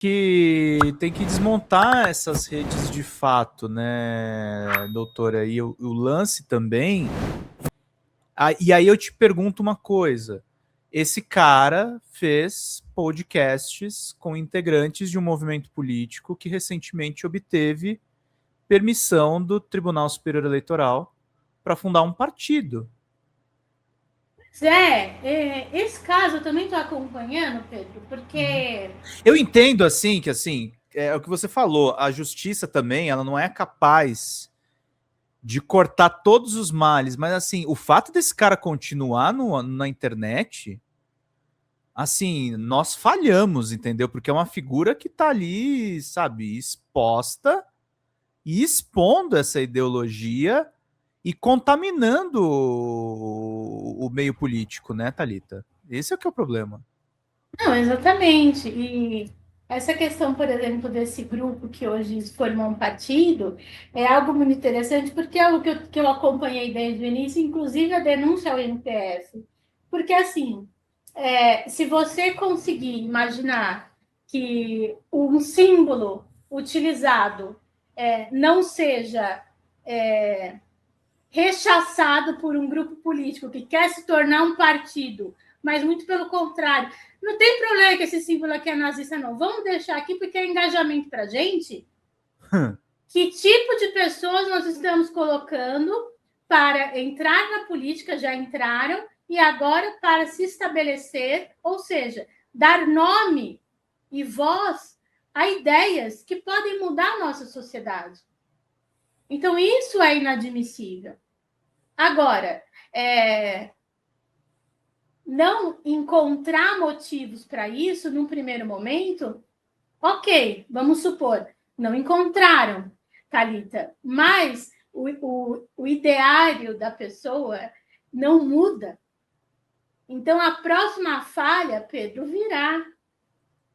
que tem que desmontar essas redes de fato, né, doutora? E o lance também. E aí eu te pergunto uma coisa. Esse cara fez podcasts com integrantes de um movimento político que recentemente obteve permissão do Tribunal Superior Eleitoral para fundar um partido. Esse caso eu também estou acompanhando, Pedro, porque... Eu entendo, assim, que assim, é o que você falou, a justiça também, ela não é capaz de cortar todos os males, mas assim, o fato desse cara continuar na internet, assim, nós falhamos, entendeu? Porque é uma figura que tá ali, sabe, exposta e expondo essa ideologia e contaminando o meio político, né, Thalita? Esse é o que é o problema. Não, exatamente. E essa questão, por exemplo, desse grupo que hoje formou um partido, é algo muito interessante, porque é algo que eu acompanhei desde o início, inclusive a denúncia ao MPF. Porque, assim, se você conseguir imaginar que um símbolo utilizado não seja rechaçado por um grupo político que quer se tornar um partido, mas muito pelo contrário. Não tem problema que esse símbolo aqui é nazista, não. Vamos deixar aqui porque é engajamento para a gente. Que tipo de pessoas nós estamos colocando para entrar na política, já entraram, e agora para se estabelecer, ou seja, dar nome e voz a ideias que podem mudar a nossa sociedade. Então, isso é inadmissível. Agora, não encontrar motivos para isso num primeiro momento, ok, vamos supor, não encontraram, Thalita, mas o ideário da pessoa não muda. Então, a próxima falha, Pedro, virá.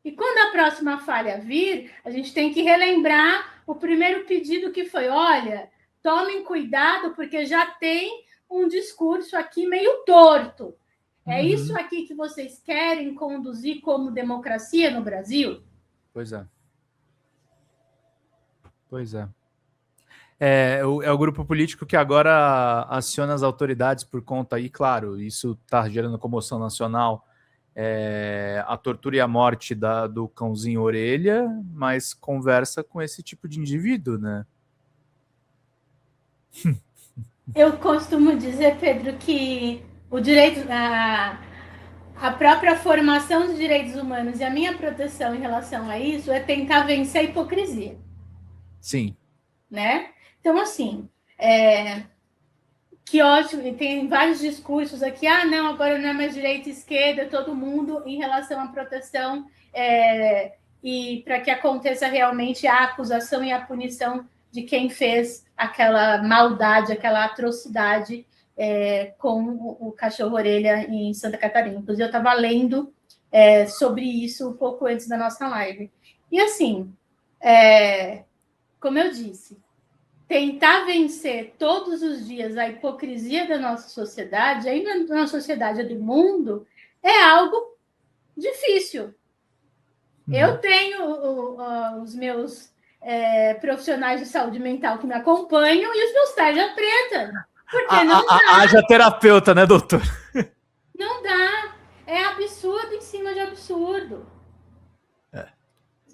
E quando a próxima falha vir, a gente tem que relembrar o primeiro pedido que foi, olha, tomem cuidado, porque já tem um discurso aqui meio torto. É isso aqui que vocês querem conduzir como democracia no Brasil? Pois é. Pois é. É o grupo político que agora aciona as autoridades por conta aí, claro, isso está gerando comoção nacional, a tortura e a morte do cãozinho orelha, mas conversa com esse tipo de indivíduo, né? Eu costumo dizer, Pedro, que o direito, a própria formação dos direitos humanos e a minha proteção em relação a isso é tentar vencer a hipocrisia. Sim. Né? Então, assim, que ótimo, e tem vários discursos aqui, não, agora não é mais direita e esquerda, todo mundo em relação à proteção e para que aconteça realmente a acusação e a punição de quem fez aquela maldade, aquela atrocidade com o cachorro-orelha em Santa Catarina. Inclusive, eu estava lendo sobre isso um pouco antes da nossa live. E assim, como eu disse, tentar vencer todos os dias a hipocrisia da nossa sociedade, ainda na sociedade do mundo, é algo difícil. Eu tenho os meus profissionais de saúde mental que me acompanham e os meus tarja preta. Porque não dá. Haja terapeuta, né, doutor? Não dá. É absurdo em cima de absurdo.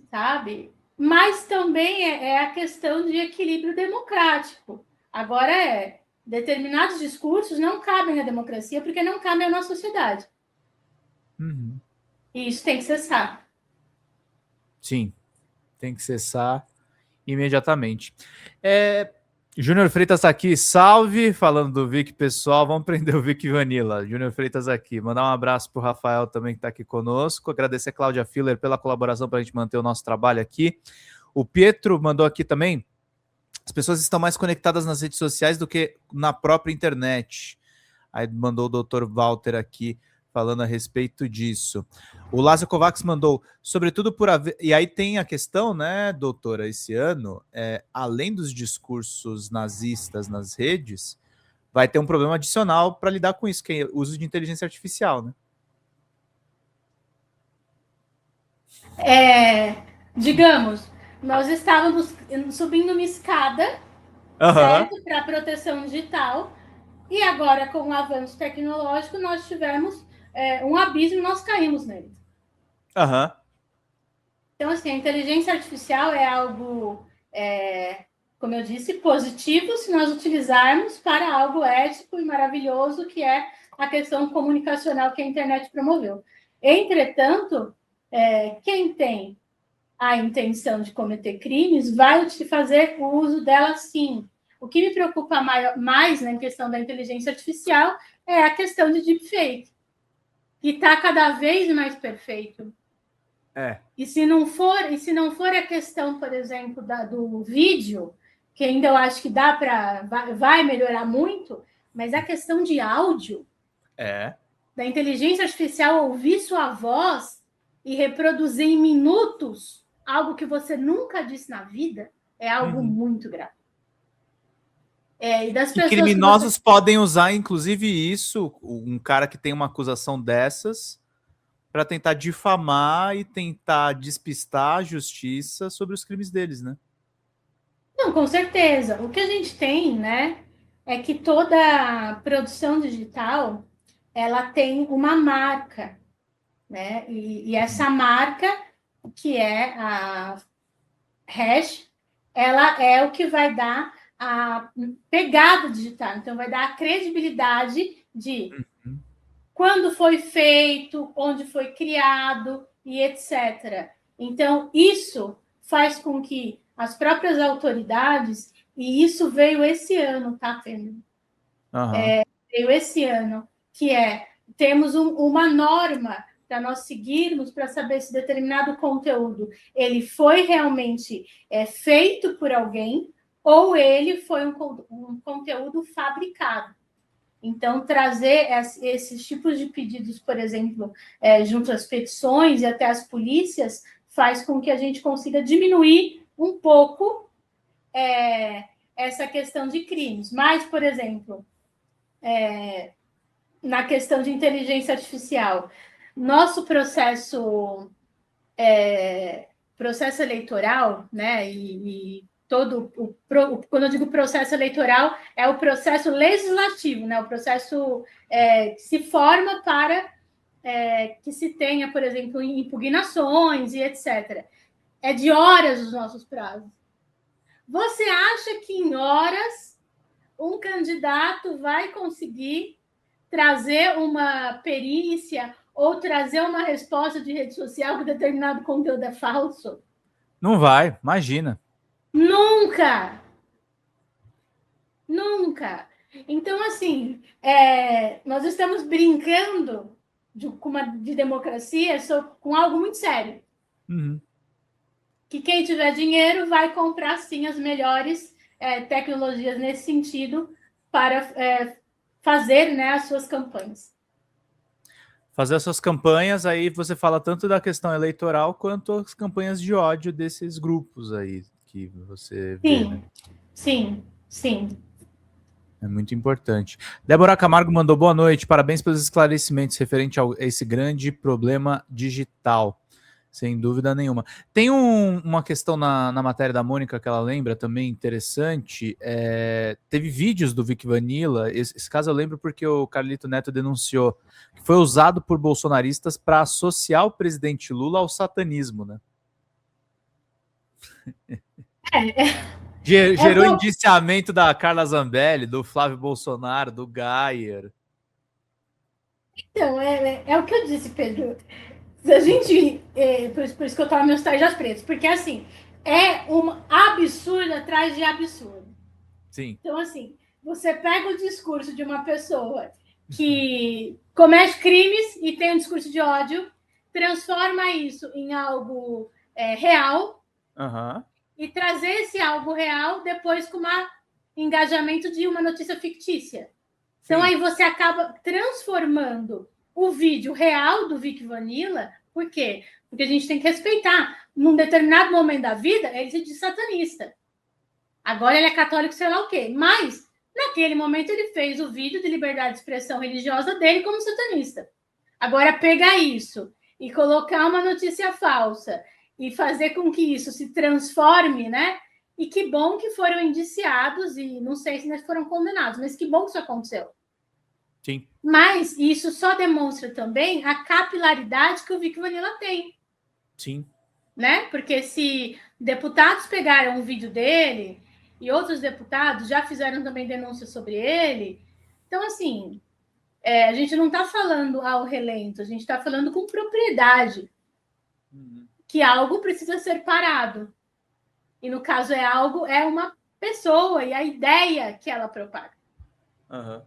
Sabe? Mas também é a questão de equilíbrio democrático. Agora, determinados discursos não cabem na democracia porque não cabem à nossa sociedade. E isso tem que cessar. Sim, tem que cessar imediatamente. Júnior Freitas está aqui, salve, falando do Vic, pessoal, vamos prender o Vic Vanilla. Júnior Freitas aqui, mandar um abraço para o Rafael também que está aqui conosco, agradecer a Cláudia Filler pela colaboração para a gente manter o nosso trabalho aqui. O Pietro mandou aqui também, as pessoas estão mais conectadas nas redes sociais do que na própria internet. Aí mandou o Dr. Walter aqui, falando a respeito disso. O Lázaro Kovacs mandou, sobretudo por haver... E aí tem a questão, né, doutora, esse ano, além dos discursos nazistas nas redes, vai ter um problema adicional para lidar com isso, que é o uso de inteligência artificial, né? digamos, nós estávamos subindo uma escada, certo? Para proteção digital, e agora, com o avanço tecnológico, nós tivemos um abismo e nós caímos nele. Então, assim, a inteligência artificial é algo, como eu disse, positivo se nós utilizarmos para algo ético e maravilhoso, que é a questão comunicacional que a internet promoveu. Entretanto, quem tem a intenção de cometer crimes vai fazer o uso dela sim. O que me preocupa mais na questão da inteligência artificial é a questão de deepfake, que está cada vez mais perfeito. E se não for a questão, por exemplo, do vídeo, que ainda eu acho que vai melhorar muito, mas a questão de áudio, da inteligência artificial ouvir sua voz e reproduzir em minutos algo que você nunca disse na vida, é algo muito grave. E criminosos podem usar, inclusive, isso, um cara que tem uma acusação dessas, para tentar difamar e tentar despistar a justiça sobre os crimes deles, né? Não, com certeza. O que a gente tem, né, é que toda produção digital, ela tem uma marca, né? E essa marca, que é a hash, ela é o que vai dar a pegada digital. Então, vai dar a credibilidade de quando foi feito, onde foi criado e etc. Então, isso faz com que as próprias autoridades, e isso veio esse ano, tá, Fernando? Veio esse ano, que temos uma norma para nós seguirmos para saber se determinado conteúdo ele foi realmente feito por alguém ou ele foi um conteúdo fabricado. Então, trazer esses tipos de pedidos, por exemplo, junto às petições e até às polícias, faz com que a gente consiga diminuir um pouco essa questão de crimes. Mas, por exemplo, na questão de inteligência artificial, nosso processo eleitoral, né, e todo quando eu digo processo eleitoral, é o processo legislativo, né, o processo que se forma para que se tenha, por exemplo, impugnações e etc. É de horas os nossos prazos. Você acha que em horas um candidato vai conseguir trazer uma perícia ou trazer uma resposta de rede social que determinado conteúdo é falso? Não vai, imagina. Nunca! Nunca! Então, assim, nós estamos brincando de democracia com algo muito sério. Que quem tiver dinheiro vai comprar, sim, as melhores tecnologias nesse sentido para fazer, né, as suas campanhas. Fazer as suas campanhas, aí você fala tanto da questão eleitoral quanto as campanhas de ódio desses grupos aí que você vê, sim, né? Sim. É muito importante. Débora Camargo mandou boa noite, parabéns pelos esclarecimentos referente a esse grande problema digital. Sem dúvida nenhuma. Tem uma questão na matéria da Mônica que ela lembra também interessante. Teve vídeos do Vic Vanilla. Esse caso eu lembro porque o Carlito Neto denunciou que foi usado por bolsonaristas para associar o presidente Lula ao satanismo, né? Gerou indiciamento da Carla Zambelli, do Flávio Bolsonaro, do Geyer. Então, é o que eu disse, Pedro. A gente, por isso que eu tava meus tarjas pretos, porque assim, é um absurdo atrás de absurdo. Sim. Então, assim, você pega o discurso de uma pessoa que comete crimes e tem um discurso de ódio, transforma isso em algo real e trazer esse algo real depois com um engajamento de uma notícia fictícia. Então, aí você acaba transformando o vídeo real do Vic Vanilla. Por quê? Porque a gente tem que respeitar. Num determinado momento da vida, ele se diz satanista. Agora ele é católico, sei lá o quê. Mas, naquele momento, ele fez o vídeo de liberdade de expressão religiosa dele como satanista. Agora, pegar isso e colocar uma notícia falsa e fazer com que isso se transforme, né? E que bom que foram indiciados, e não sei se eles foram condenados, mas que bom que isso aconteceu. Sim. Mas isso só demonstra também a capilaridade que o Vic Vanilla tem. Sim. Né? Porque se deputados pegaram o vídeo dele e outros deputados já fizeram também denúncias sobre ele, então, assim, a gente não está falando ao relento, a gente está falando com propriedade, que algo precisa ser parado. E no caso é uma pessoa e a ideia que ela propaga. Uhum.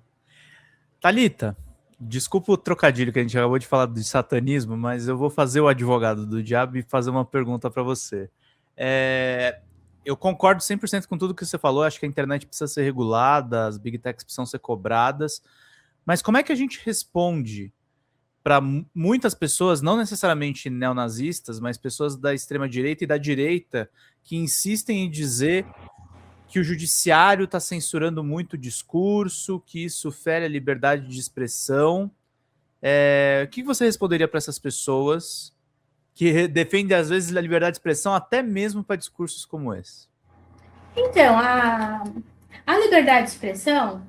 Thalita, desculpa o trocadilho que a gente acabou de falar de satanismo, mas eu vou fazer o advogado do diabo e fazer uma pergunta para você. Eu concordo 100% com tudo que você falou, acho que a internet precisa ser regulada, as big techs precisam ser cobradas, mas como é que a gente responde para muitas pessoas, não necessariamente neonazistas, mas pessoas da extrema-direita e da direita, que insistem em dizer que o judiciário está censurando muito o discurso, que isso fere a liberdade de expressão. O que você responderia para essas pessoas que defendem, às vezes, a liberdade de expressão até mesmo para discursos como esse? Então, a liberdade de expressão,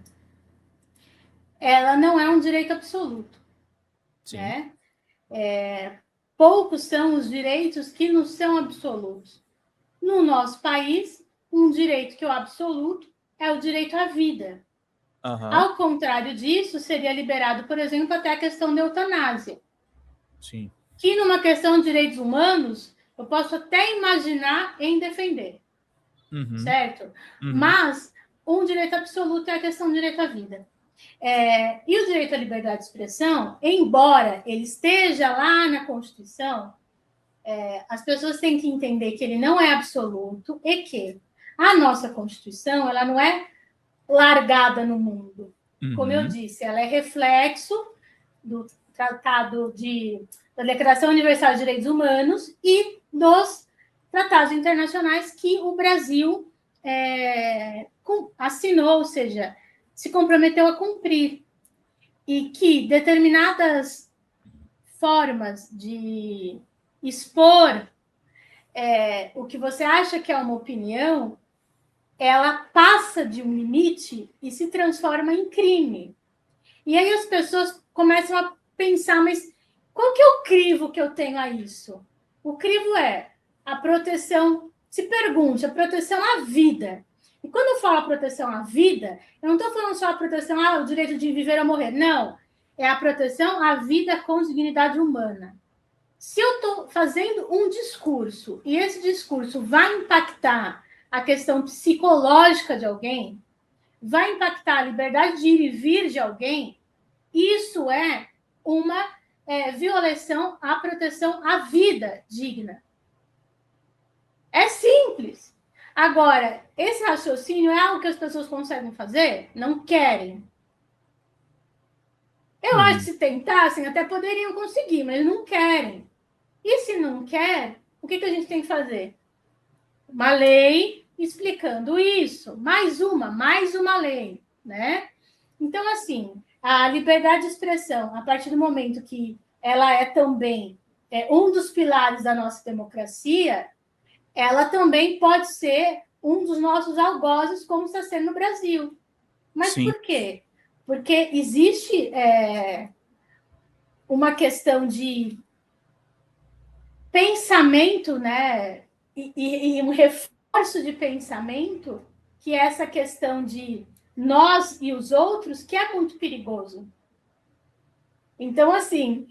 ela não é um direito absoluto. Sim. Né? Poucos são os direitos que não são absolutos. No nosso país, um direito que é o absoluto é o direito à vida. Uhum. Ao contrário disso, seria liberado, por exemplo, até a questão da eutanásia. Sim. Que numa questão de direitos humanos, eu posso até imaginar em defender. Uhum. Certo? Uhum. Mas um direito absoluto é a questão do direito à vida. E o direito à liberdade de expressão, embora ele esteja lá na Constituição, as pessoas têm que entender que ele não é absoluto e que a nossa Constituição, ela não é largada no mundo. Uhum. Como eu disse, ela é reflexo do Tratado da Declaração Universal de Direitos Humanos e dos tratados internacionais que o Brasil assinou, ou seja, se comprometeu a cumprir. E que determinadas formas de expor o que você acha que é uma opinião, ela passa de um limite e se transforma em crime. E aí as pessoas começam a pensar, mas qual que é o crivo que eu tenho a isso? O crivo é a proteção, se pergunte, a proteção à vida. E quando eu falo a proteção à vida, eu não estou falando só a proteção ao direito de viver ou morrer, não. É a proteção à vida com dignidade humana. Se eu estou fazendo um discurso e esse discurso vai impactar a questão psicológica de alguém, vai impactar a liberdade de ir e vir de alguém, isso é uma violação à proteção à vida digna. É simples. Agora, esse raciocínio é algo que as pessoas conseguem fazer? Não querem. Eu acho que se tentassem, até poderiam conseguir, mas não querem. E se não quer, o que a gente tem que fazer? Uma lei explicando isso. Mais uma lei, né? Então, assim, a liberdade de expressão, a partir do momento que ela é também um dos pilares da nossa democracia, ela também pode ser um dos nossos algozes, como está sendo no Brasil. Mas sim. Por quê? Porque existe uma questão de pensamento, né? E um reforço de pensamento, que é essa questão de nós e os outros, que é muito perigoso. Então, assim,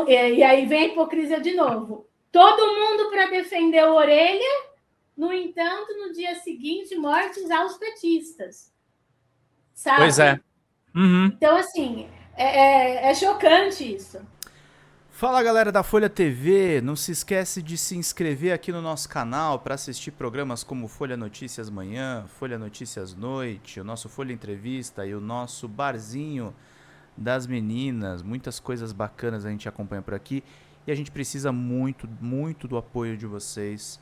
e aí vem a hipocrisia de novo. Todo mundo para defender a orelha, no entanto, no dia seguinte, mortes aos petistas. Sabe? Pois é. Uhum. Então, assim, é chocante isso. Fala, galera da Folha TV, não se esquece de se inscrever aqui no nosso canal para assistir programas como Folha Notícias Manhã, Folha Notícias Noite, o nosso Folha Entrevista e o nosso Barzinho das Meninas. Muitas coisas bacanas a gente acompanha por aqui e a gente precisa muito, muito do apoio de vocês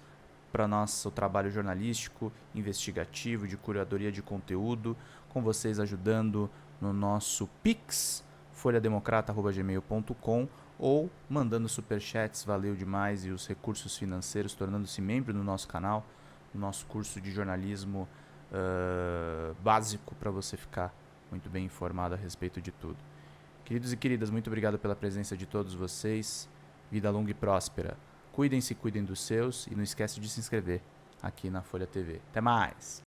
para nosso trabalho jornalístico, investigativo, de curadoria de conteúdo, com vocês ajudando no nosso Pix, folhademocrata@gmail.com, ou mandando superchats, valeu demais, e os recursos financeiros, tornando-se membro do nosso canal, no nosso curso de jornalismo básico para você ficar muito bem informado a respeito de tudo. Queridos e queridas, muito obrigado pela presença de todos vocês. Vida longa e próspera. Cuidem-se, cuidem dos seus e não esquece de se inscrever aqui na Folha TV. Até mais!